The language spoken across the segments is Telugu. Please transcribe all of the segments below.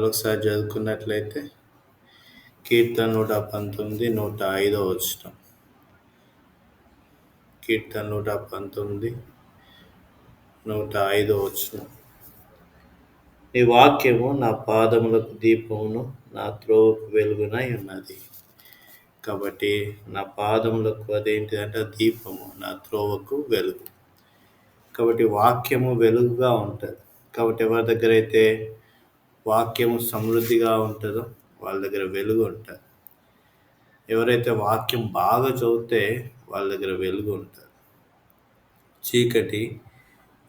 మరొకసారి చదువుకున్నట్లయితే కీర్తన 119, 105 వచనం. కీర్తన 119, 105 వచనం. నీ వాక్యము నా పాదములకు దీపమును, నా త్రోవకు వెలుగునై ఉన్నది. కాబట్టి నా పాదములకు అదేంటిదంటే దీపము, నా త్రోవకు వెలుగు. కాబట్టి వాక్యము వెలుగుగా ఉంటుంది. కాబట్టి ఎవరి దగ్గర అయితే వాక్యము సమృద్ధిగా ఉంటుందో వాళ్ళ దగ్గర వెలుగు ఉంటుంది. ఎవరైతే వాక్యం బాగా చదివితే వాళ్ళ దగ్గర వెలుగు ఉంటుంది. చీకటి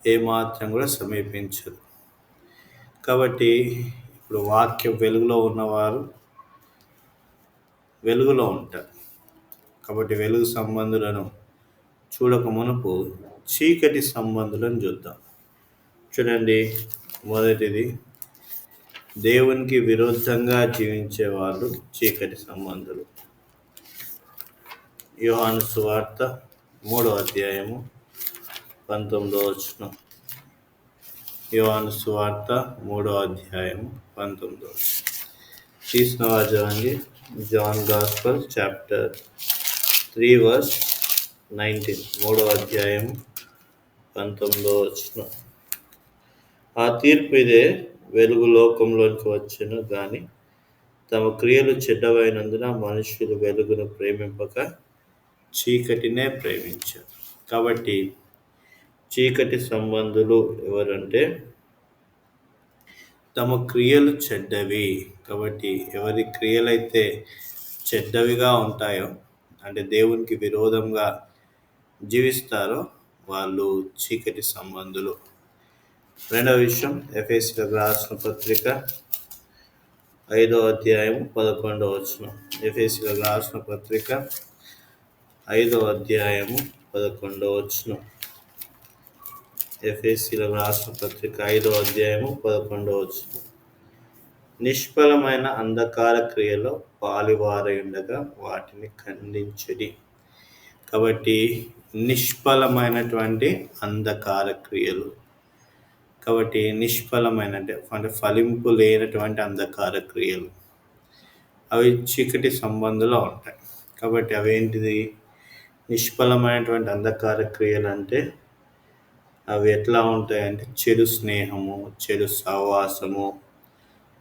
ఏమాత్రం కూడా సమీపించదు. కాబట్టి ఇప్పుడు వాక్యం వెలుగులో ఉన్నవారు వెలుగులో ఉంటారు. కాబట్టి వెలుగు సంబంధులను చూడక మునుపు చీకటి సంబంధులను చూద్దాం. చూడండి, మొదటిది దేవునికి విరుద్ధంగా జీవించే వాళ్ళు చీకటి సంబంధులు. యోహాను సువార్త 3వ అధ్యాయము 19వ వచనం. యోహాను సువార్త 3వ అధ్యాయము 19వ వచనం. తీసిన వాజండి జాన్ గాస్పల్ చాప్టర్ 3 verse 19. 3వ అధ్యాయం 19వ వచనం. ఆ తీర్పు ఇదే, వెలుగు లోకంలోనికి వచ్చెను గాని తమ క్రియలు చెడ్డవైనందున మనుషులు వెలుగును ప్రేమింపక చీకటినే ప్రేమించారు. కాబట్టి చీకటి సంబంధులు ఎవరంటే తమ క్రియలు చెడ్డవి. కాబట్టి ఎవరి క్రియలైతే చెడ్డవిగా ఉంటాయో, అంటే దేవునికి విరోధంగా జీవిస్తారో వాళ్ళు చీకటి సంబంధులు. రెండవ విషయం, ఎఫెసీయులకు రాసిన పత్రిక 5వ అధ్యాయం 11వ వచనం. ఎఫెసీయులకు రాసిన పత్రిక 5వ అధ్యాయము 11వ వచనం. ఎఫెసీయులకు రాసిన పత్రిక 5వ అధ్యాయము 11వ వచనం. నిష్ఫలమైన అంధకార క్రియలో పాలివారై ఉండగా వాటిని ఖండించుడి. కాబట్టి నిష్ఫలమైనటువంటి అంధకార క్రియలు, కాబట్టి నిష్ఫలమైన అంటే ఫలింపు లేనటువంటి అంధకార క్రియలు అవి చీకటి సంబంధంలో ఉంటాయి. కాబట్టి అవేంటిది? నిష్ఫలమైనటువంటి అంధకార క్రియలు అంటే అవి ఎట్లా ఉంటాయంటే చెడు స్నేహము, చెడు సహవాసము,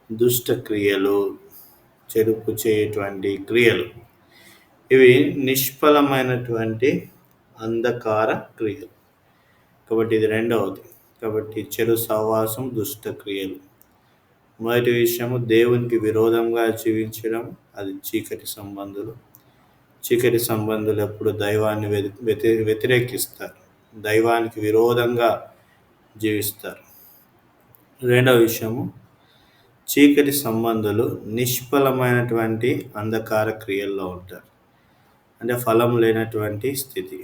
దుష్ట క్రియలు, చెడుపు చేయటువంటి క్రియలు, ఇవి నిష్ఫలమైనటువంటి అంధకార క్రియలు. కాబట్టి ఇది రెండవది. కాబట్టి చెడు సహవాసం, దుష్ట క్రియలు. మొదటి విషయము దేవునికి విరోధంగా జీవించడం, అది చీకటి సంబంధులు. చీకటి సంబంధులు ఎప్పుడు దైవాన్ని వ్యతిరేకిస్తారు, దైవానికి విరోధంగా జీవిస్తారు. రెండవ విషయము, చీకటి సంబంధులు నిష్ఫలమైనటువంటి అంధకార క్రియల్లో ఉంటారు, అంటే ఫలం లేనటువంటి స్థితి.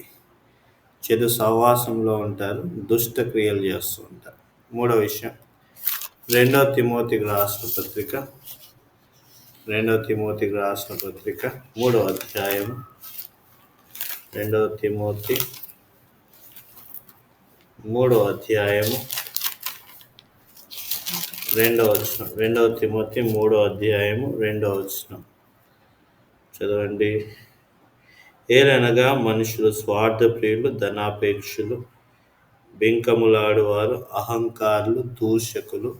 చెడు సహవాసంలో ఉంటారు, దుష్ట క్రియలు చేస్తూ ఉంటారు. మూడవ విషయం, 2వ తిమోతికి రాసిన పత్రిక 3వ అధ్యాయం 2వ తిమోతి 3వ అధ్యాయము 2వ వచనం. 2వ తిమోతి 3వ అధ్యాయము 2వ వచనం చదవండి. ఏలనగా మనుషులు స్వార్థ ప్రియులు, ధనాపేక్షులు, బెంకములాడువారు, అహంకారులు, దూషకులు,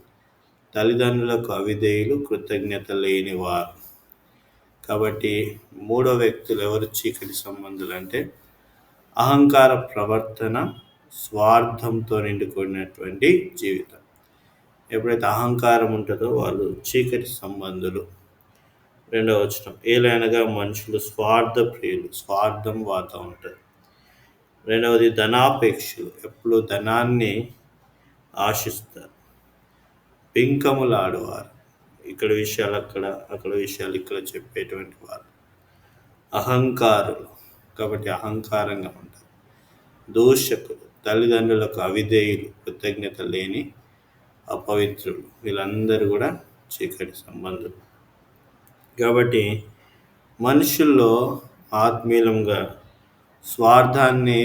తల్లిదండ్రులకు అవిధేయులు, కృతజ్ఞత లేనివారు. కాబట్టి మూడో వ్యక్తులు ఎవరు చీకటి సంబంధులు అంటే అహంకార ప్రవర్తన, స్వార్థంతో నిండుకున్నటువంటి జీవితం. ఎప్పుడైతే అహంకారం ఉంటుందో వాళ్ళు చీకటి సంబంధులు. రెండవ వచనం, ఏలైనగా మనుషులు స్వార్థ ప్రియులు, స్వార్థం వాతా ఉంటుంది. రెండవది ధనాపేక్షలు, ఎప్పుడు ధనాన్ని ఆశిస్తారు. పెంకములు ఆడువారు, ఇక్కడ విషయాలు అక్కడ, అక్కడ విషయాలు ఇక్కడ చెప్పేటువంటి వారు. అహంకారులు, కాబట్టి అహంకారంగా ఉంటారు. దూషకులు, తల్లిదండ్రులకు అవిధేయులు, కృతజ్ఞత లేని అపవిత్రులు, వీళ్ళందరూ కూడా చీకటి సంబంధులు. కాబట్టి మనుషుల్లో ఆత్మీయంగా స్వార్థాన్ని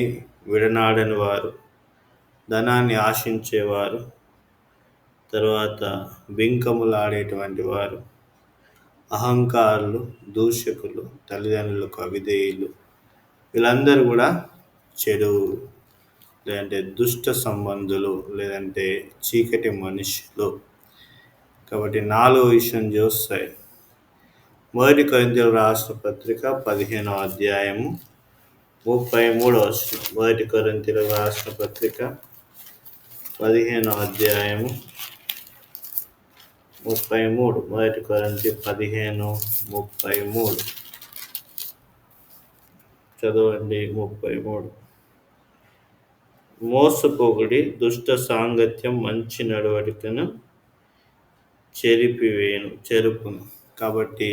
విడనాడని వారు, ధనాన్ని ఆశించేవారు, తర్వాత బింకములాడేటువంటి వారు, అహంకారులు, దూషకులు, తల్లిదండ్రులకు అవిధేయులు, వీళ్ళందరూ కూడా చెడు, లేదంటే దుష్ట సంబంధులు, లేదంటే చీకటి మనుషులు. కాబట్టి 4వ విషయం చూస్తాయి. 1 కొరింథీయులకు రాసిన పత్రిక 15వ అధ్యాయము 33వ వచనం. 1 కొరింథీయులకు రాసిన పత్రిక 15వ అధ్యాయము 33. 1 కొరింథీ 15:33 చదవండి. 33. మోసపోకుడి, దుష్ట సాంగత్యం మంచి నడవడికను చెరుపును. కాబట్టి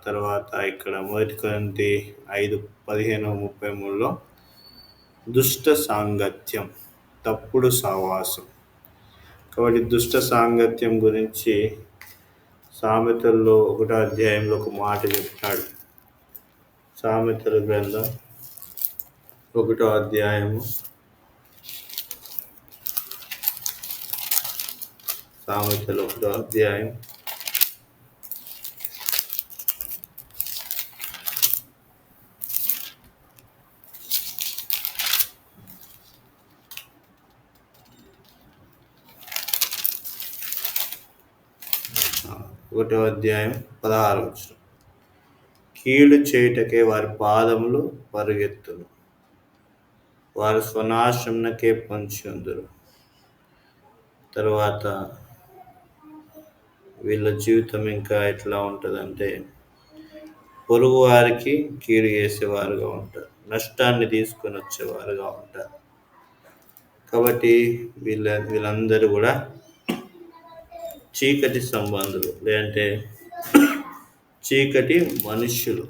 తర్వాత ఇక్కడ 1 కొరింథీ 5:15-33లో దుష్ట సాంగత్యం, తప్పుడు సహవాసం. కాబట్టి దుష్ట సాంగత్యం గురించి సామెతల్లో 1వ అధ్యాయంలో ఒక మాట చెప్తాడు. సామెతల గ్రంథం 1వ అధ్యాయము, సామెతలు 1వ అధ్యాయం 1వ అధ్యాయం 16వ వచనం. కీడు చేయుటకే వారి పాదములు పరుగెత్తును, వారు స్వనాశనకే పొంచి ఉందురు. తర్వాత వీళ్ళ జీవితం ఇంకా ఎట్లా ఉంటుందంటే, పొరుగు వారికి కీడు చేసేవారుగా ఉంటారు, నష్టాన్ని తీసుకొని వచ్చేవారుగా ఉంటారు. కాబట్టి వీళ్ళందరూ కూడా చీకటి సంబంధులు, లేదంటే చీకటి మనుష్యులు.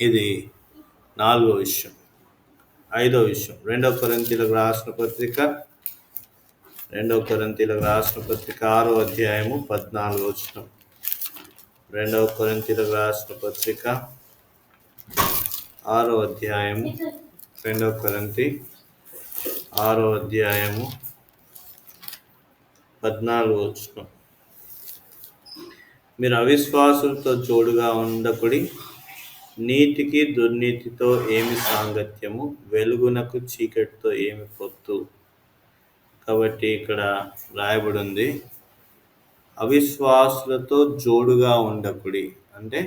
ఇది 4వ విషయం. 5వ విషయం 2 కొరింథీయులకు రాసిన పత్రిక 6వ అధ్యాయము 14వ వచనం. 2 కొరింథీయులకు రాసిన పత్రిక 6వ అధ్యాయము 14వ వచనం. మీరు అవిశ్వాసులతో జోడుగా ఉండకుడి, నీతికి దుర్నీతితో ఏమి సాంగత్యము, వెలుగునకు చీకటితో ఏమి పొత్తు. కాబట్టి ఇక్కడ రాయబడి ఉంది, అవిశ్వాసులతో జోడుగా ఉండకుడి. అంటే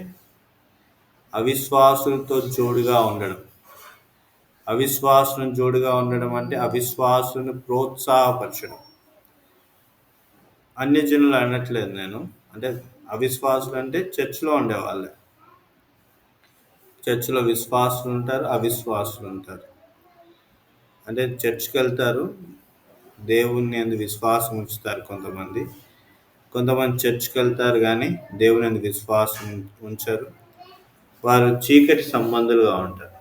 అవిశ్వాసులతో జోడుగా ఉండడం. అవిశ్వాసులను జోడుగా ఉండడం అంటే అవిశ్వాసులను ప్రోత్సాహపరచడం. అన్యజనులు అనట్లేదు నేను. అంటే అవిశ్వాసులు అంటే చర్చిలో ఉండేవాళ్ళే. చర్చిలో విశ్వాసులు ఉంటారు, అవిశ్వాసులు ఉంటారు. అంటే చర్చ్కి వెళ్తారు, దేవుని యందు విశ్వాసం ఉంచుతారు కొంతమంది. చర్చ్కి వెళ్తారు కానీ దేవుని యందు విశ్వాసం ఉంచరు. వారు చీకటి సంబంధులుగా ఉంటారు.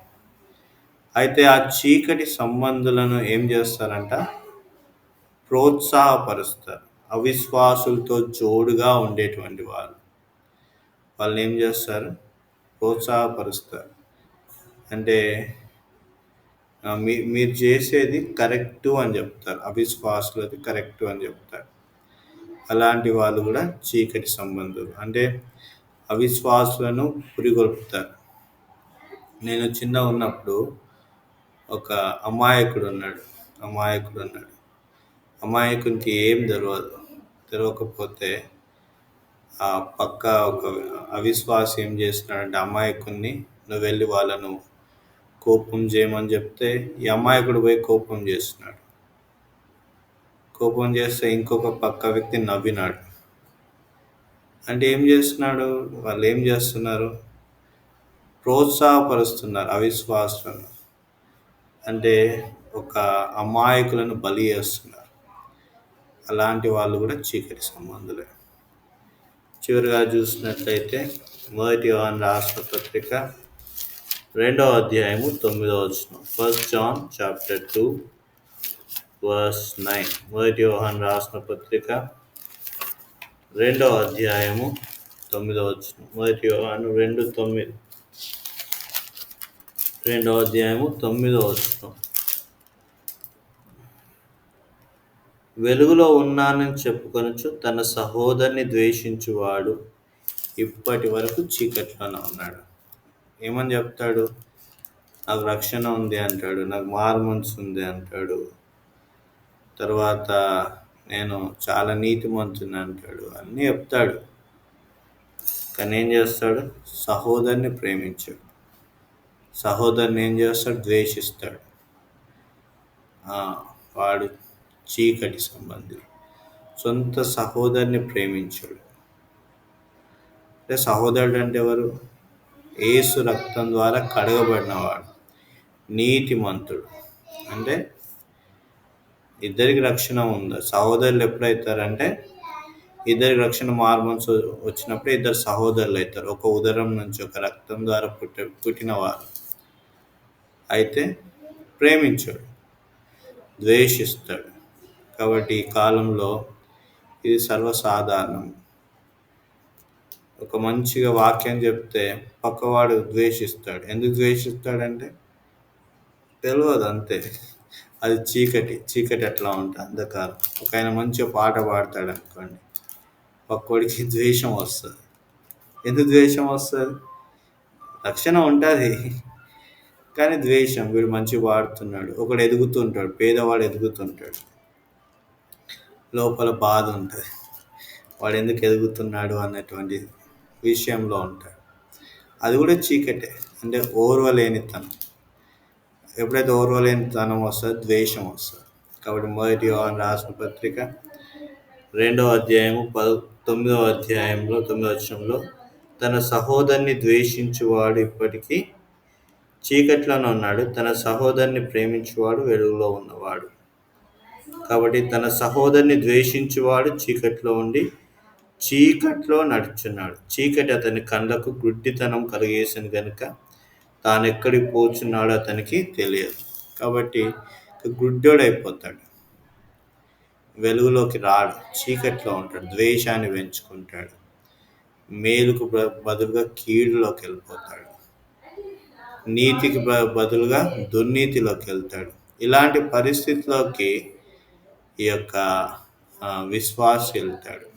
అయితే ఆ చీకటి సంబంధులను ఏం చేస్తారంట? ప్రోత్సాహపరుస్తారు. అవిశ్వాసులతో జోడుగా ఉండేటువంటి వాళ్ళని ఏం చేస్తారు? ప్రోత్సాహపరుస్తారు. అంటే మీరు చేసేది కరెక్టు అని చెప్తారు, అవిశ్వాసులది కరెక్టు అని చెప్తారు. అలాంటి వాళ్ళు కూడా చీకటి సంబంధులు. అంటే అవిశ్వాసులను పురిగొల్పుతారు. నేను చిన్న ఉన్నప్పుడు ఒక అమాయకుడు ఉన్నాడు. అమాయకునికి ఏం తెలియకపోతే ఆ పక్క ఒక అవిశ్వాసి ఏం చేస్తున్నాడంటే, అమాయకుని నువ్వు వెళ్ళి వాళ్ళను కోపం చేయమని చెప్తే ఈ అమాయకుడు పోయి కోపం చేస్తున్నాడు. కోపం చేస్తే ఇంకొక పక్క వ్యక్తి నవ్వినాడు. అంటే ఏం చేస్తున్నాడు? వాళ్ళు ఏం చేస్తున్నారు? ప్రోత్సాహపరుస్తున్నారు అవిశ్వాసులను. అంటే ఒక అమాయకులను బలి చేస్తున్నారు. అలాంటి వాళ్ళు కూడా చీకటి సంబంధులే. చివరిగా చూసినట్లయితే 1 యోహాను రాసిన పత్రిక 2వ అధ్యాయము 9వ వచనం. 1 John chapter 2 verse 9. 1 యోహాను రాసిన పత్రిక 2వ అధ్యాయము 9వ వచనం. 1 యోహాను 2:9. 2వ అధ్యాయము 9వ వచనం. వెలుగులో ఉన్నానని చెప్పుకొనుచు తన సహోదరుని ద్వేషించువాడు ఇప్పటి వరకు చీకట్లోనే ఉన్నాడు. ఏమని చెప్తాడు? నాకు రక్షణ ఉంది అంటాడు. నాకు మారుమనసు ఉంది అంటాడు. తర్వాత నేను చాలా నీతిమంతుని అంటాడు. అన్నీ చెప్తాడు. కానీ ఏం చేస్తాడు? సహోదరుని ప్రేమించాడు. సహోదరుని ఏం చేస్తాడు? ద్వేషిస్తాడు. ఆ, వాడు చీకటి సంబంధి. సొంత సహోదరుని ప్రేమించాడు. అంటే సహోదరుడు అంటే ఎవరు? యేసు రక్తం ద్వారా కడగబడినవాడు, నీతిమంతుడు. అంటే ఇద్దరికి రక్షణ ఉంది. సహోదరులు ఎప్పుడైతారంటే ఇద్దరికి రక్షణ మారుమనసు వచ్చినప్పుడు ఇద్దరు సహోదరులు అవుతారు. ఒక ఉదరం నుంచి ఒక రక్తం ద్వారా పుట్టినవారు. అయితే ప్రేమించాడు, ద్వేషిస్తాడు. కాబట్టి ఈ కాలంలో ఇది సర్వసాధారణం. ఒక మంచిగా వాక్యం చెప్తే పక్కవాడు ద్వేషిస్తాడు. ఎందుకు ద్వేషిస్తాడంటే తెలియదు, అంతే. అది చీకటి. చీకటి ఎట్లా ఉంటుంది? అంధకారం. ఒక ఆయన మంచిగా పాట పాడతాడు అనుకోండి, పక్కోడికి ద్వేషం వస్తుంది. ఎందుకు ద్వేషం వస్తుంది? రక్షణ ఉంటుంది కానీ ద్వేషం. వీడు మంచిగా పాడుతున్నాడు, ఒకడు ఎదుగుతుంటాడు, పేదవాడు ఎదుగుతుంటాడు, లోపల బాధ ఉంటుంది, వాడు ఎందుకు ఎదుగుతున్నాడు అన్నటువంటి విషయంలో ఉంటాడు. అది కూడా చీకటే. అంటే ఓర్వలేనితనం. ఎప్పుడైతే ఓర్వలేనితనం వస్తుందో ద్వేషం వస్తుంది. కాబట్టి మొదటి యోహాను రాసిన పత్రిక 2వ అధ్యాయము 9వ అధ్యాయంలో 9వ వచనంలో, తన సహోదరుని ద్వేషించువాడు ఇప్పటికీ చీకట్లోనే ఉన్నాడు, తన సహోదరుని ప్రేమించువాడు వెలుగులో ఉన్నవాడు. కాబట్టి తన సహోదరుని ద్వేషించువాడు చీకట్లో ఉండి చీకట్లో నడుచున్నాడు. చీకటి అతని కళ్ళకు గుడ్డితనం కలిగేసింది కనుక తాను ఎక్కడికి పోచున్నాడో అతనికి తెలియదు. కాబట్టి గుడ్డోడైపోతాడు, వెలుగులోకి రాడు, చీకట్లో ఉంటాడు, ద్వేషాన్ని పెంచుకుంటాడు, మేలుకు బదులుగా కీడులోకి వెళ్ళిపోతాడు, నీతికి బదులుగా దుర్నీతిలోకి వెళ్తాడు. ఇలాంటి పరిస్థితిలోకి ఈ యొక్క విశ్వాసి వెళ్తాడు.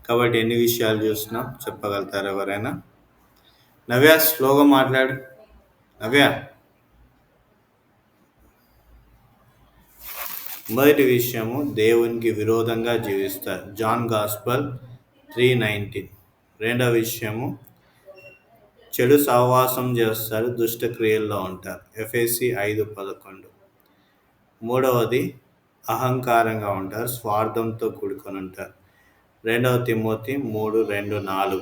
కాబట్టి ఎన్ని విషయాలు చూసినా చెప్పగలుగుతారు ఎవరైనా? నవ్య, స్లోగా మాట్లాడు. నవ్య. మొదటి విషయము, దేవునికి విరోధంగా జీవిస్తారు. John gospel 3:19. రెండవ విషయము, చెడు సహవాసం చేస్తారు, దుష్ట క్రియల్లో ఉంటారు. ఎఫెసీ 5:11. మూడవది, అహంకారంగా ఉంటారు, స్వార్థంతో కూడుకొని ఉంటారు. 2 తిమోతి 3:2-4.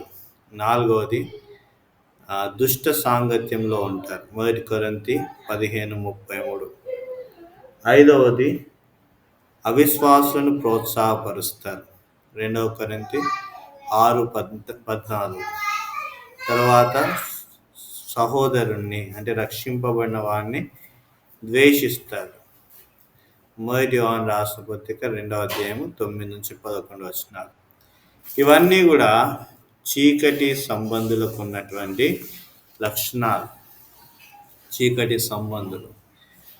నాలుగవది, దుష్ట సాంగత్యంలో ఉంటారు. 1 కొరింథీ 15:33. ఐదవది, అవిశ్వాసులను ప్రోత్సాహపరుస్తారు. 2 కొరింథీ 6:14. తర్వాత సహోదరుణ్ణి అంటే రక్షింపబడిన వారిని ద్వేషిస్తారు. 1 యోహాను రాసిన పత్రిక 2వ అధ్యాయము 9-11 వచనాలు. ఇవన్నీ కూడా చీకటి సంబంధులకు ఉన్నటువంటి లక్షణాలు. చీకటి సంబంధులు.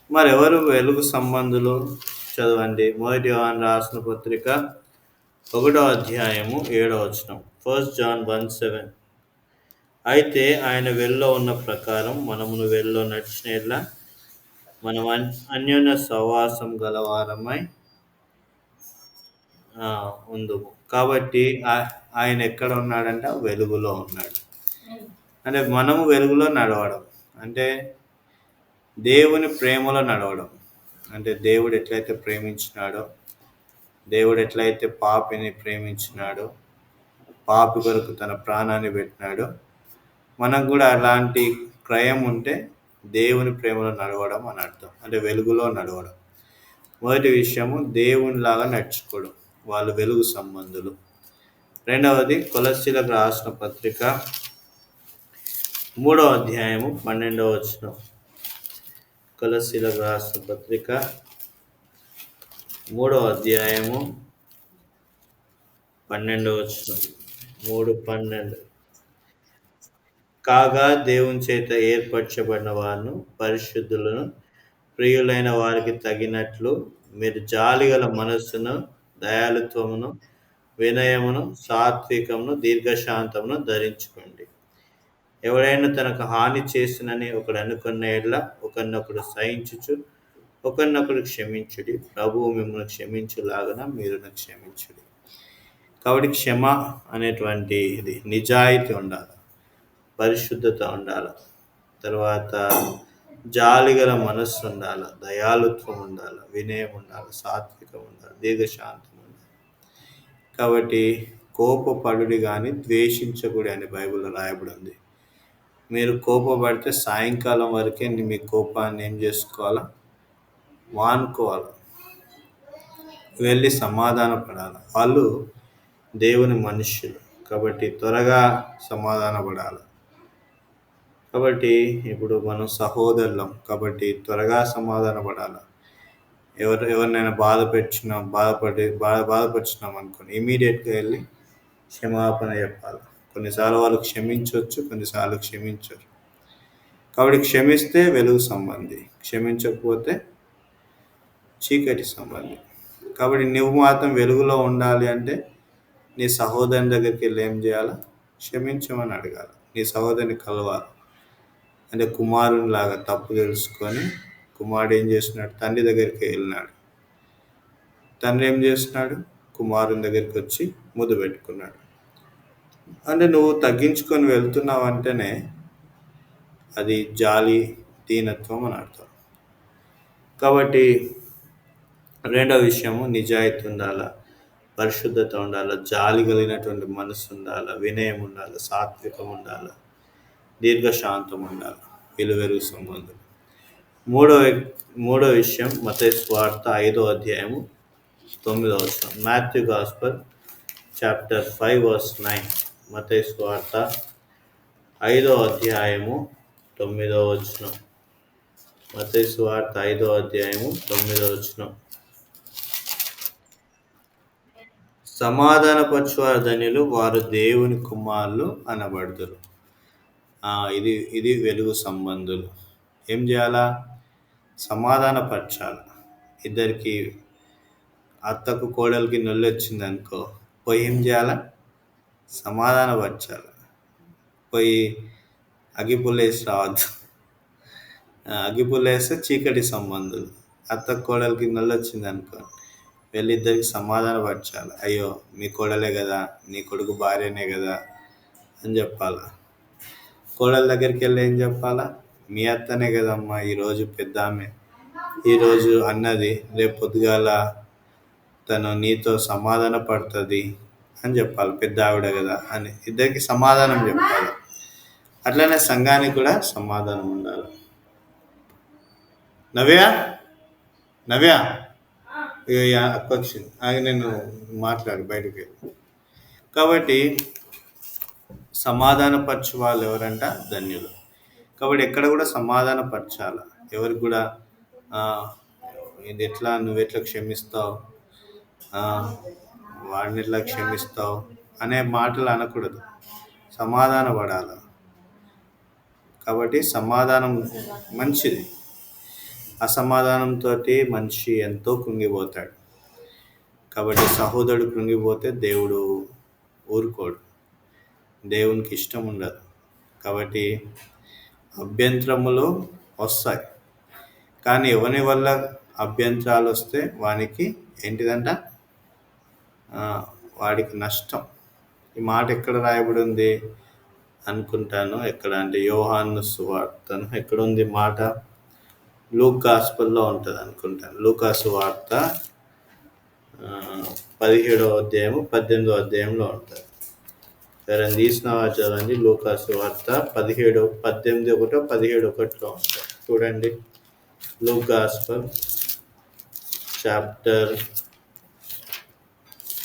మరెవరు వెలుగు సంబంధులు? చదవండి. 1 యోహాను రాసిన పత్రిక 1వ అధ్యాయము 7వ వచనం. 1 John 1:7. అయితే ఆయన వెలుగులో ఉన్న ప్రకారం మనమును వెలుగులో నడిచిన మనం అన్యోన్య సహవాసం గలవారమై ఉందుము. కాబట్టి ఆయన ఎక్కడ ఉన్నాడంటే వెలుగులో ఉన్నాడు. అంటే మనము వెలుగులో నడవడం అంటే దేవుని ప్రేమలో నడవడం. అంటే దేవుడు ఎట్లయితే ప్రేమించినాడో, దేవుడు ఎట్లయితే పాపిని ప్రేమించినాడో, పాపి కొరకు తన ప్రాణాన్ని పెట్టినాడో, మనకు కూడా అలాంటి క్రయం ఉంటే దేవుని ప్రేమలో నడవడం అని అర్థం. అంటే వెలుగులో నడవడం. మొదటి విషయము, దేవునిలాగా నడుచుకోవడం. వాళ్ళు వెలుగు సంబంధులు. రెండవది, కొలస్సీలకు రాసిన పత్రిక 3వ అధ్యాయము 12వ వచనం. కొలస్సీలకు రాసిన పత్రిక 3వ అధ్యాయము 12వ వచనం. 3:12. కాగా దేవుని చేత ఏర్పరచబడిన వారును పరిశుద్ధులను ప్రియులైన వారికి తగినట్లు మీరు జాలిగల మనస్సును, దయాళుత్వమును, వినయమును, సాత్వికమును, దీర్ఘశాంతమును ధరించుకోండి. ఎవడైనా తనకు హాని చేసినని ఒకడు అనుకున్న ఎడల ఒకరినొకడు సహించుచు ఒకరినొకడు క్షమించుడి. ప్రభువు మిమ్మల్ని క్షమించులాగన మీరును క్షమించుడి. కాబట్టి క్షమ అనేటువంటి ఇది నిజాయితీ ఉండాలి, పరిశుద్ధత ఉండాలి, తర్వాత జాలిగల మనస్సు ఉండాలి, దయాళుత్వం ఉండాలి, వినయం ఉండాలి, సాత్వికం ఉండాలి, దీర్ఘశాంతం ఉండాలి. కాబట్టి కోపపడుడి కానీ ద్వేషించకూడదు అని బైబిల్లో రాయబడి ఉంది. మీరు కోపపడితే సాయంకాలం వరకే మీ కోపాన్ని ఏం చేసుకోవాలా? మానుకోవాలి, వెళ్ళి సమాధాన పడాలి. వాళ్ళు దేవుని మనుష్యులు కాబట్టి త్వరగా సమాధాన పడాలి. కాబట్టి ఇప్పుడు మనం సహోదరులం కాబట్టి త్వరగా సమాధాన పడాలి. ఎవరినైనా బాధపరిచినాం అనుకోండి, ఇమీడియట్గా వెళ్ళి క్షమాపణ చెప్పాలి. కొన్నిసార్లు వాళ్ళు క్షమించవచ్చు, కొన్నిసార్లు క్షమించరు. కాబట్టి క్షమిస్తే వెలుగు సంబంధి, క్షమించకపోతే చీకటి సంబంధి. కాబట్టి నువ్వు మాత్రం వెలుగులో ఉండాలి అంటే నీ సహోదరుని దగ్గరికి వెళ్ళి ఏం చేయాలి? క్షమించమని అడగాలి. నీ సహోదరుని కలవాలి. అంటే కుమారుని లాగా తప్పు తెలుసుకొని కుమారుడు ఏం చేస్తున్నాడు? తండ్రి దగ్గరికి వెళ్ళినాడు. తండ్రి ఏం చేస్తున్నాడు? కుమారుని దగ్గరికి వచ్చి ముద్దు పెట్టుకున్నాడు. అంటే నువ్వు తగ్గించుకొని వెళ్తున్నావు అంటేనే అది జాలి, దీనత్వం అని అర్థం. కాబట్టి రెండో విషయము నిజాయితీ ఉండాలి, పరిశుద్ధత ఉండాలి, జాలి కలిగినటువంటి మనసు ఉండాలి, వినయం ఉండాలి, సాత్వికం ఉండాలి, దీర్ఘశాంతం ఉండాలి, విలువెరుగు సంబంధం. మూడో విషయం మత్తయి సువార్త 5:9. Matthew gospel chapter 5:9. మత్తయి సువార్త 5:9. మత్తయి సువార్త 5:9. సమాధానపరచువారు ధన్యులు, వారు దేవుని కుమారులు అనబడతారు. ఇది వెలుగు సంబంధులు. ఏం చేయాలా? సమాధానపరచాలి. ఇద్దరికి అత్తకు కోడలికి నొల్లి వచ్చింది అనుకో, పోయి ఏం చేయాలా? సమాధానపరచాలి. పోయి అగ్గిపుల్లేసి రావద్దు. అగ్గిపుల్లేస్తే చీకటి సంబంధులు. అత్తకు కోడలికి నొల్లి వచ్చింది అనుకో, వెళ్ళి ఇద్దరికి సమాధానపరచాలి. అయ్యో మీ కోడలే కదా, నీ కొడుకు భార్యనే కదా అని చెప్పాలా. కోడల దగ్గరికి వెళ్ళి ఏం చెప్పాలా? మీ అత్తనే కదమ్మా ఈరోజు పెద్ద ఆమె, ఈరోజు అన్నది, రేపు పొద్దుగాల తను నీతో సమాధాన పడుతుంది అని చెప్పాలి. పెద్ద ఆవిడ కదా అని ఇద్దరికి సమాధానం చెప్పాలి. అట్లనే సంఘానికి కూడా సమాధానం ఉండాలి. నవ్య అప్పక్షి నేను మాట్లాడు బయటకు. కాబట్టి సమాధానపరచు వాళ్ళు ఎవరంట? ధన్యులు. కాబట్టి ఎక్కడ కూడా సమాధానపరచాలి. ఎవరికి కూడా ఇది నువ్వెట్లా క్షమిస్తావు, వాడిని ఎట్లా క్షమిస్తావు అనే మాటలు అనకూడదు. సమాధాన పడాలి. కాబట్టి సమాధానం మంచిది. అసమాధానంతో మనిషి ఎంతో కృంగిపోతాడు. కాబట్టి సహోదరుడు కృంగిపోతే దేవుడు ఊరుకోడు, దేవునికి ఇష్టం ఉండదు. కాబట్టి అభ్యంతరములు వస్తాయి, కానీ ఎవరి వల్ల అభ్యంతరాలు వస్తే వానికి ఏంటిదంట? వాడికి నష్టం. ఈ మాట ఎక్కడ రాయబడి ఉంది అనుకుంటాను, ఎక్కడ అంటే యోహాను సువార్తను ఎక్కడ ఉంది మాట? లూకా గాస్పెల్లో ఉంటుంది అనుకుంటాను. లూకా సువార్త 17:18 ఉంటుంది. సరే తీసిన చదవండి. లూకా సువార్త 17:18 ఉంటుంది. చూడండి. లూకా గాస్పెల్ చాప్టర్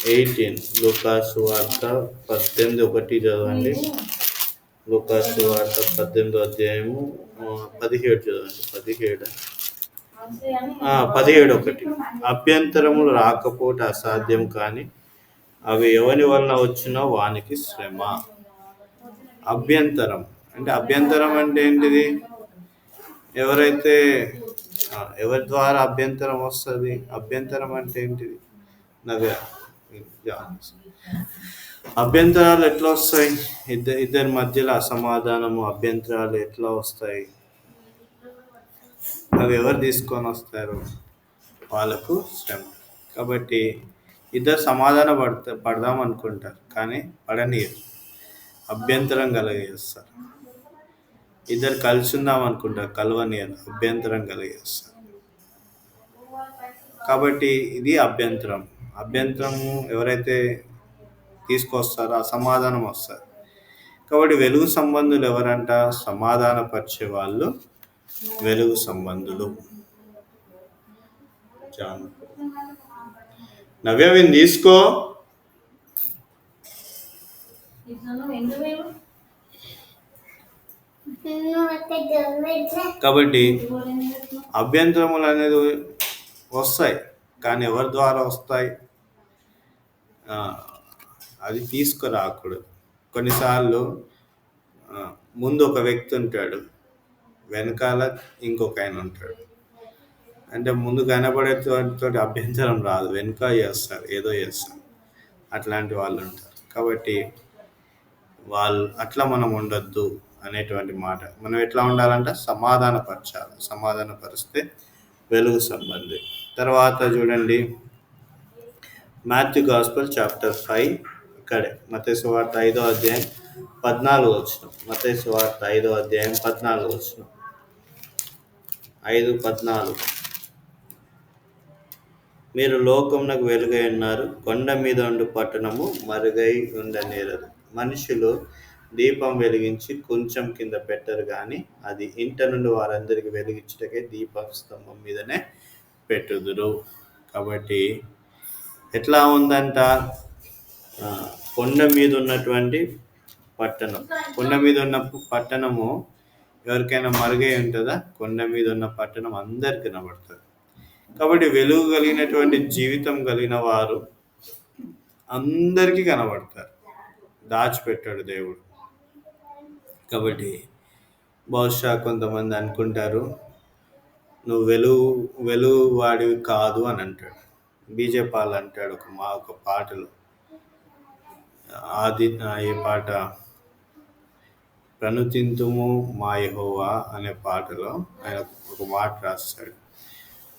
18. లూకా సువార్త 18:1 చదవండి. లూకా సువార్త 18:17 చదవండి. 17:1. అభ్యంతరములు రాకపోతే అసాధ్యం, కానీ అవి ఎవరి వలన వచ్చినా వానికి శ్రమ. అభ్యంతరం అంటే ఏంటిది? ఎవరైతే ఎవరి ద్వారా అభ్యంతరం వస్తుంది? అభ్యంతరం అంటే ఏంటిది? నవ్య అభ్యంతరాలు ఎట్లా వస్తాయి? ఇద్దరి మధ్యలో అసమాధానము, అభ్యంతరాలు ఎట్లా వస్తాయి? అవి ఎవరు తీసుకొని వస్తారు? వాళ్ళకు శ్రమ. కాబట్టి ఇద్దరు సమాధాన పడదాం అనుకుంటారు, కానీ పడనీయరు, అభ్యంతరం కలిగేస్తారు. ఇద్దరు కలిసి ఉందాం అనుకుంటారు, కలవనీయరు, అభ్యంతరం కలిగేస్తారు. కాబట్టి ఇది అభ్యంతరం. అభ్యంతరము ఎవరైతే తీసుకొస్తారో అసమాధానం వస్తారు. కాబట్టి వెలుగు సంబంధులు ఎవరంట? సమాధానపరిచే వాళ్ళు వెలుగు సంబంధులు. నవ్యవిని తీసుకో. కాబట్టి అభ్యంతరములు అనేది వస్తాయి, కానీ ఎవరి ద్వారా వస్తాయి? అది తీసుకురాకూడదు. కొన్నిసార్లు ముందు ఒక వ్యక్తి ఉంటాడు, వెనకాల ఇంకొక ఆయన ఉంటాడు. అంటే ముందు కనబడేతో అభ్యంతరం రాదు, వెనుక చేస్తారు, ఏదో చేస్తారు, అట్లాంటి వాళ్ళు ఉంటారు. కాబట్టి వాళ్ళు అట్లా మనం ఉండొద్దు అనేటువంటి మాట. మనం ఎట్లా ఉండాలంటే సమాధానపరచాలి. సమాధానపరిస్తే వెలుగు సంబంధి. తర్వాత చూడండి, మాథ్యూ గాస్పెల్ చాప్టర్ 5, ఇక్కడే మత్తయి సువార్త 5వ అధ్యాయం 14 వచనం. మత్తయి సువార్త 5వ అధ్యాయం 14 వచనం. 5:14. మీరు లోకమునకు వెలుగై ఉన్నారు, కొండ మీద ఉండు పట్టణము మరుగై ఉండనేరదు. మనుషులు దీపం వెలిగించి కొంచెం కింద పెట్టరు, కానీ అది ఇంట నుండి వారందరికీ వెలిగించుటకే దీపం స్తంభం మీదనే పెట్టుదురు. కాబట్టి ఎట్లా ఉందంట? కొండ మీద ఉన్నటువంటి పట్టణం. కొండ మీద ఉన్న పట్టణము ఎవరికైనా మరుగై ఉంటుందా? కొండ మీద ఉన్న పట్టణం అందరికి కనబడుతుంది. కాబట్టి వెలుగు కలిగినటువంటి జీవితం కలిగిన వారు అందరికీ కనబడతారు. దాచిపెట్టాడు దేవుడు. కాబట్టి బహుశా కొంతమంది అనుకుంటారు, నువ్వు వెలుగు వాడివి కాదు అని అంటాడు. బీజేపాల్ అంటాడు ఒక పాటలో, ఏ పాట? ప్రణుతింతుము మా యెహోవా అనే పాటలో ఆయన ఒక మాట రాస్తాడు,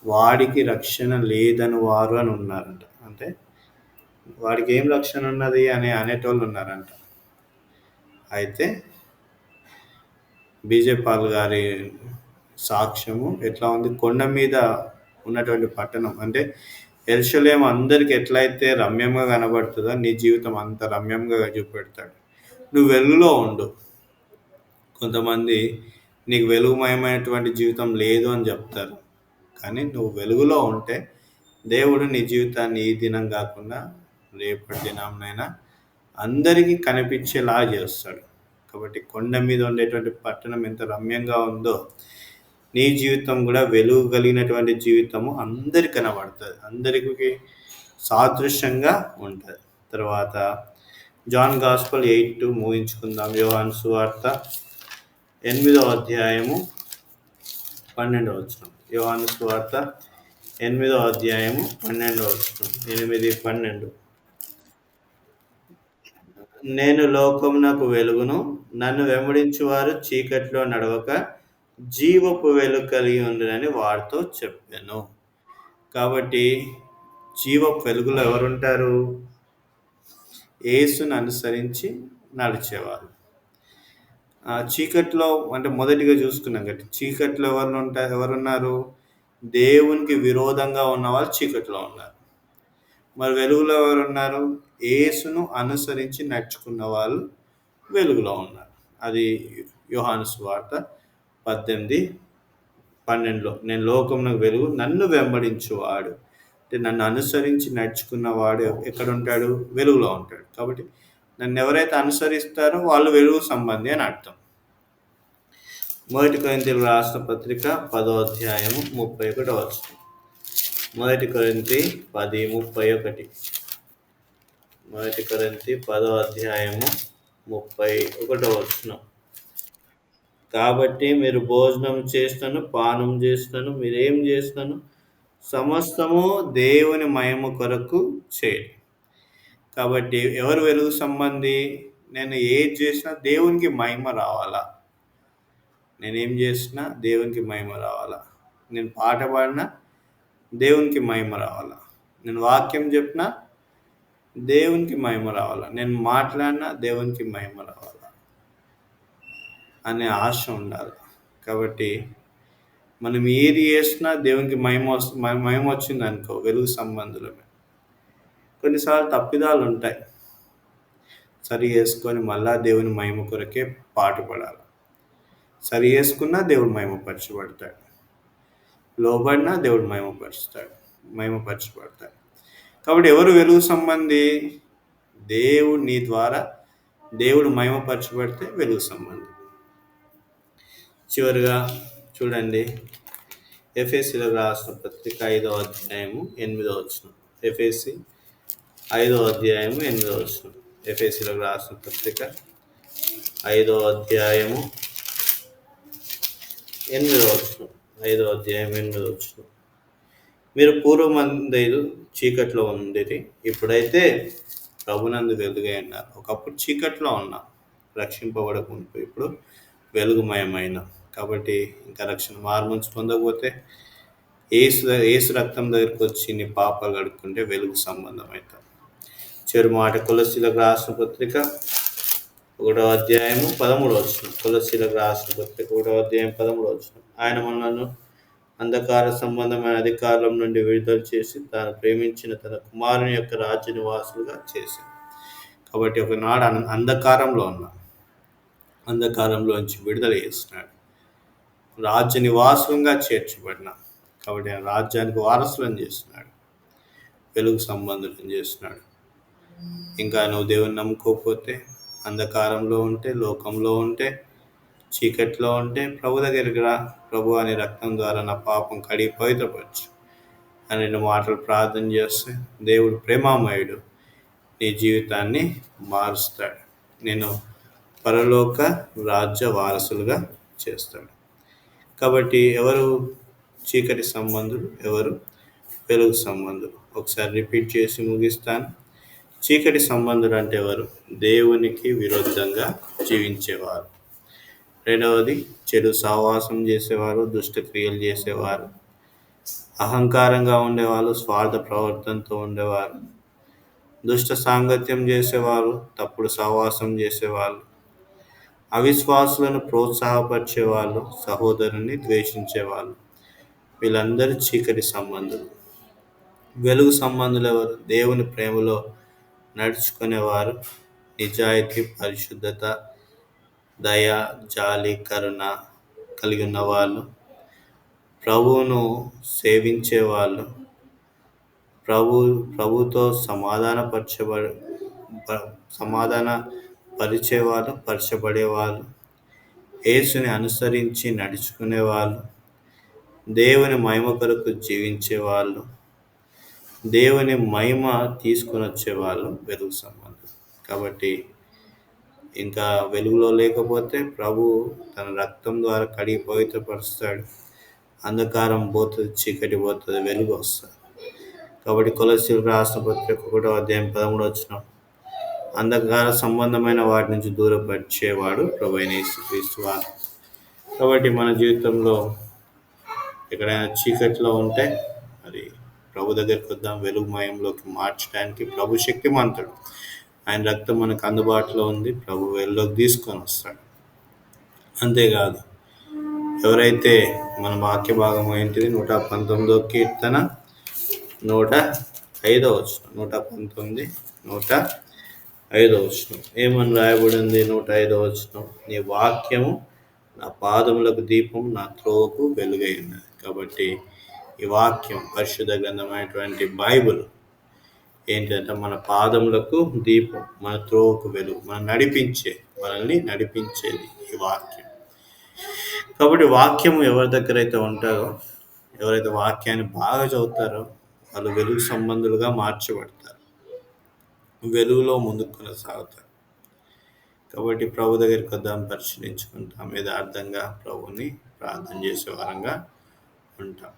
వాడికి రక్షణ లేదని వారు అని ఉన్నారంట. అంటే వాడికి ఏం రక్షణ ఉన్నది అని అనేటోళ్ళు ఉన్నారంట. అయితే బీజేపాల్ గారి సాక్ష్యము ఎట్లా ఉంది? కొండ మీద ఉన్నటువంటి పట్టణం అంటే యెరూషలేము అందరికి ఎట్లయితే రమ్యంగా కనబడుతుందో నీ జీవితం అంత రమ్యంగా చూపెడతాడు. నువ్వు వెలుగులో ఉండు. కొంతమంది నీకు వెలుగుమయమైనటువంటి జీవితం లేదు అని చెప్తారు, కానీ నువ్వు వెలుగులో ఉంటే దేవుడు నీ జీవితాన్ని ఈ దినం కాకుండా రేపటి దినంనైనా అందరికీ కనిపించేలా చేస్తాడు. కాబట్టి కొండ మీద ఉండేటువంటి పట్టణం ఎంత రమ్యంగా ఉందో నీ జీవితం కూడా వెలుగు కలిగినటువంటి జీవితము అందరికి కనబడుతుంది, అందరికి సాదృశ్యంగా ఉంటుంది. తర్వాత జాన్ గాస్పల్ 8 ముగించుకుందాం. యోహాను సువార్త 8వ అధ్యాయము 12వ వచనం. యోహాను సువార్త 8వ అధ్యాయము 12వ వచనం. 8:12. నేను లోకమునకు వెలుగును, నన్ను వెంబడించువారు చీకట్లో నడవక జీవపు వెలుగు కలిగి ఉండునని వారితో చెప్పాను. కాబట్టి జీవపు వెలుగులో ఎవరుంటారు? యేసును అనుసరించి నడిచేవారు. చీకట్లో అంటే మొదటిగా చూసుకున్నాం కదా, చీకట్లో ఎవరున్నారు? దేవునికి విరోధంగా ఉన్న వాళ్ళు చీకట్లో ఉన్నారు. మరి వెలుగులో ఎవరున్నారు? యేసును అనుసరించి నడుచుకున్న వాళ్ళు వెలుగులో ఉన్నారు. అది యోహాను సువార్త 18:12లో, నేను లోకమునకు వెలుగు, నన్ను వెంబడించువాడు అంటే నన్ను అనుసరించి నడుచుకున్నవాడు ఎక్కడ ఉంటాడు? వెలుగులో ఉంటాడు. కాబట్టి నన్ను ఎవరైతే అనుసరిస్తారో వాళ్ళు వెలుగు సంబంధి అని అర్థం. 1 కొరింథీయులకు రాసిన పత్రిక 10వ అధ్యాయము 31వ వచనం. 1 కొరింథీ 10:31. 1 కొరింథీ 10వ అధ్యాయము 31వ వచనం. కాబట్టి మీరు భోజనం చేస్తాను, పానం చేస్తాను, మీరేం చేస్తాను సమస్తము దేవుని మహిమ కొరకు చేయండి. కాబట్టి ఎవరు వెలుగు సంబంధి? నేను ఏది చేసినా దేవునికి మహిమ రావాలా. నేనేం చేసినా దేవునికి మహిమ రావాలా. నేను పాట పాడినా దేవునికి మహిమ రావాలా. నేను వాక్యం చెప్పినా దేవునికి మహిమ రావాలా. నేను మాట్లాడినా దేవునికి మహిమ రావాలా అనే ఆశ ఉండాలి. కాబట్టి మనం ఏది చేసినా దేవునికి మహిమ వచ్చింది అనుకో, వెలుగు సంబంధులమే. కొన్నిసార్లు తప్పిదాలు ఉంటాయి, సరి చేసుకొని మళ్ళా దేవుని మహిమ కొరకే పాటుపడాలి. సరి చేసుకున్నా దేవుడు మహిమపరచబడతాడు, లోబడినా దేవుడు మహిమపరచబడతాడు. కాబట్టి ఎవరు వెలుగు సంబంధి? దేవుడు నీ ద్వారా దేవుడు మహిమపరచబడితే వెలుగు సంబంధి. చివరిగా చూడండి, ఎఫెసీయులకు రాసిన పత్రిక 5వ అధ్యాయము 8వ వచనం. ఎఫెసీ 5వ అధ్యాయము 8వ వచనం. ఎఫెసీయులకు రాసిన పత్రిక 5వ అధ్యాయము 8వ వచనం. 5వ అధ్యాయం 8వ వచనం. మీరు పూర్వమందు చీకట్లో ఉండేది, ఇప్పుడైతే ప్రభునందు వెలుగై ఉన్నారు. ఒకప్పుడు చీకట్లో ఉన్నాం, రక్షింపబడకుండా ఇప్పుడు వెలుగుమయమైన. కాబట్టి ఇంకా రక్షణ మార్మన్స్ పొందకపోతే ఏసు రక్తం దగ్గరికి వచ్చి నీ పాపాలు కడుక్కుంటే వెలుగు సంబంధం అవుతాం. చివరి మాట కొలస్సీలకు రాసిన పత్రిక 1వ అధ్యాయము 13వ వచనం. కొలస్సీలకు రాసిన పత్రిక 1వ అధ్యాయం 13వ వచనం. ఆయన మనలను అంధకార సంబంధమైన అధికారం నుండి విడుదల చేసి తాను ప్రేమించిన తన కుమారుని యొక్క రాజ్య నివాసులుగా చేసింది. కాబట్టి ఒకనాడు అంధకారంలో ఉన్నాం, అంధకారంలోంచి విడుదల చేస్తున్నాడు, రాజ్య నివాసులంగా చేర్చబడినాం. కాబట్టి ఆ రాజ్యానికి వారసులను చేస్తున్నాడు, వెలుగు సంబంధులను చేస్తున్నాడు. ఇంకా నువ్వు దేవుని నమ్ముకోకపోతే, అంధకారంలో ఉంటే, లోకంలో ఉంటే, చీకట్లో ఉంటే ప్రభు దగ్గరికి రా. ప్రభు అని రక్తం ద్వారా నా పాపం కడిగి పవిత్రపరచు అని 2 మాటలు ప్రార్థన చేస్తే దేవుడు ప్రేమామయుడు, నీ జీవితాన్ని మారుస్తాడు, నేను పరలోక రాజ్య వారసులుగా చేస్తాడు. కాబట్టి ఎవరు చీకటి సంబంధులు, ఎవరు వెలుగు సంబంధులు? ఒకసారి రిపీట్ చేసి ముగిస్తాను. చీకటి సంబంధులు అంటే ఎవరు? దేవునికి విరుద్ధంగా జీవించేవారు. రెండవది చెడు సహవాసం చేసేవారు, దుష్ట క్రియలు చేసేవారు, అహంకారంగా ఉండేవాళ్ళు, స్వార్థ ప్రవర్తనతో ఉండేవారు, దుష్ట సాంగత్యం చేసేవారు, తప్పుడు సహవాసం చేసేవాళ్ళు, అవిశ్వాసులను ప్రోత్సాహపరిచేవాళ్ళు, సహోదరుని ద్వేషించేవాళ్ళు. వీళ్ళందరూ చీకటి సంబంధులు. వెలుగు సంబంధులు ఎవరు? దేవుని ప్రేమలో నడుచుకునేవారు, నిజాయితీ, పరిశుద్ధత, దయ, జాలి, కరుణ కలిగి ఉన్నవాళ్ళు, ప్రభువును సేవించేవాళ్ళు, ప్రభుతో పరచబడేవాళ్ళు, యేసుని అనుసరించి నడుచుకునేవాళ్ళు, దేవుని మహిమ కొరకు జీవించేవాళ్ళు, దేవుని మహిమ తీసుకొని వచ్చేవాళ్ళు వెలుగు సంబంధం. కాబట్టి ఇంకా వెలుగులో లేకపోతే ప్రభు తన రక్తం ద్వారా కడిగి పవిత్రపరుస్తాడు, అంధకారం పోతుంది, చీకటి పోతుంది, వెలుగు వస్తుంది. కాబట్టి కొలస్సీలకు రాసిన పత్రిక 1వ అధ్యాయం 13వ వచనం, అంధకార సంబంధమైన వాటి నుంచి దూరపరిచేవాడు ప్రభు అయిన యేసుక్రీస్తు వారు. కాబట్టి మన జీవితంలో ఎక్కడైనా చీకట్లో ఉంటే మరి ప్రభు దగ్గరికి వద్దాం, వెలుగుమయంలోకి మార్చడానికి ప్రభు శక్తిమంతుడు. ఆయన రక్తం మనకు అందుబాటులో ఉంది, ప్రభు వెలుగులోకి తీసుకొని వస్తాడు. అంతేకాదు, ఎవరైతే మన వాక్య భాగం ఏంటిది? 119వ కీర్తన 105వ వచనం. 119, 105వ వచనం ఏమని రాయబడింది? 105వ వచనం, నీ వాక్యము నా పాదములకు దీపం, నా త్రోవకు వెలుగై ఉన్నది. కాబట్టి ఈ వాక్యం, పరిశుద్ధ గ్రంథమైనటువంటి బైబిల్ ఏంటంటే మన పాదములకు దీపం, మన త్రోవకు వెలుగు, మనల్ని నడిపించేది ఈ వాక్యం. కాబట్టి వాక్యము ఎవరి దగ్గర అయితే ఉంటారో, ఎవరైతే వాక్యాన్ని బాగా చదువుతారో వాళ్ళు వెలుగు సంబంధులుగా మార్చబడతారు, వెలుగులో ముందుకు కొనసాగుతారు. కాబట్టి ప్రభు దగ్గరికి వద్దాం, పరిశీలించుకుంటాం, యథార్థంగా ప్రభుని ప్రార్థన చేసే వారంగా ఉంటాం.